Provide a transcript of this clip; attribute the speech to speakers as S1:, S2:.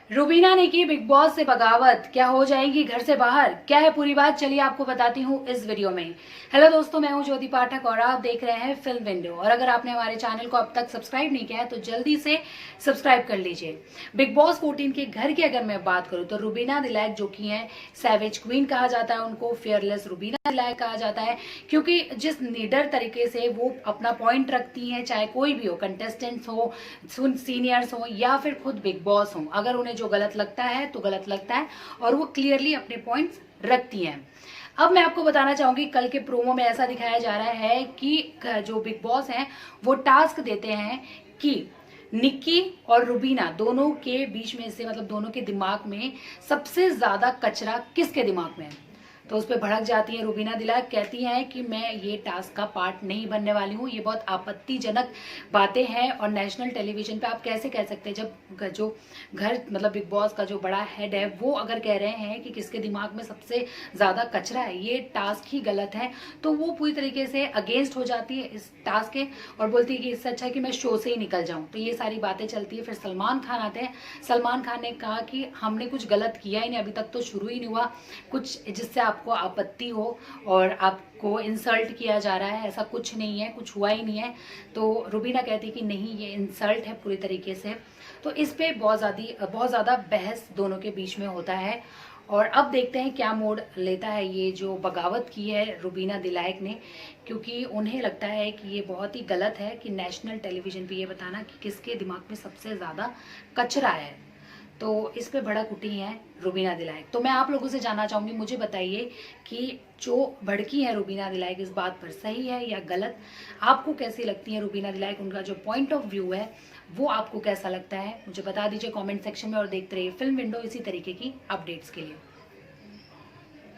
S1: रुबीना ने की big boss से बगावत, क्या हो जाएंगी घर से बाहर, क्या है पूरी बात, चलिए आपको बताती हूँ इस वीडियो में। हेलो दोस्तों, मैं हूँ ज्योति पाठक और आप देख रहे हैं फिल्म विंडो। और अगर आपने हमारे चैनल को अब तक सब्सक्राइब नहीं किया है तो जल्दी से सब्सक्राइब कर लीजिए। बिग बॉस 14 के घर की अगर मैं बात करूँ तो रुबीना दिलायक जो कि है सैवेज क्वीन कहा जाता है, उनको फियरलेस रुबीना दिलायक कहा जाता है, क्योंकि जिस निडर तरीके से वो अपना पॉइंट रखती हैं, चाहे कोई भी हो, कंटेस्टेंट्स हो, सीनियर्स हो या फिर खुद बिग बॉस हो, अगर उन्हें जो गलत लगता है तो गलत लगता है और वो क्लियरली अपने पॉइंट्स रखती हैं। अब मैं आपको बताना चाहूंगी, कल के प्रोमो में ऐसा दिखाया जा रहा है कि जो बिग बॉस हैं वो टास्क देते हैं कि निक्की और रुबीना दोनों के बीच में से, मतलब दोनों के दिमाग में सबसे ज्यादा कचरा किसके दिमाग में है। तो उस पर भड़क जाती है रुबीना दिलायक, कहती हैं कि मैं ये टास्क का पार्ट नहीं बनने वाली हूँ। ये बहुत आपत्तिजनक बातें हैं और नेशनल टेलीविजन पे आप कैसे कह सकते हैं, जब जो घर मतलब बिग बॉस का जो बड़ा हेड है वो अगर कह रहे हैं कि किसके दिमाग में सबसे ज़्यादा कचरा है, ये टास्क ही गलत है, तो वो पूरी तरीके से अगेंस्ट हो जाती है इस टास्क के और बोलती है कि इससे अच्छा है कि मैं शो से ही निकल जाऊँ। तो ये सारी बातें चलती है। फिर सलमान खान आते हैं। सलमान खान ने कहा कि हमने कुछ गलत किया ही नहीं, अभी तक तो शुरू ही नहीं हुआ कुछ जिससे आपको आपत्ति हो और आपको इंसल्ट किया जा रहा है, ऐसा कुछ नहीं है, कुछ हुआ ही नहीं है। तो रुबीना कहती कि नहीं, ये इंसल्ट है पूरी तरीके से। तो इस पे बहुत ज़्यादा बहस दोनों के बीच में होता है और अब देखते हैं क्या मोड़ लेता है ये जो बगावत की है रुबीना दिलायक ने, क्योंकि उन्हें लगता है कि ये बहुत ही गलत है कि नेशनल टेलीविजन पे ये बताना कि किसके दिमाग में सबसे ज़्यादा कचरा है। तो इस पे भड़क उठी है रुबीना दिलायक। तो मैं आप लोगों से जानना चाहूंगी, मुझे बताइए कि जो भड़की है रुबीना दिलायक इस बात पर सही है या गलत। आपको कैसी लगती है रुबीना दिलायक, उनका जो पॉइंट ऑफ व्यू है वो आपको कैसा लगता है, मुझे बता दीजिए कमेंट सेक्शन में। और देखते रहिए फिल्म विंडो इसी तरीके की अपडेट्स के लिए।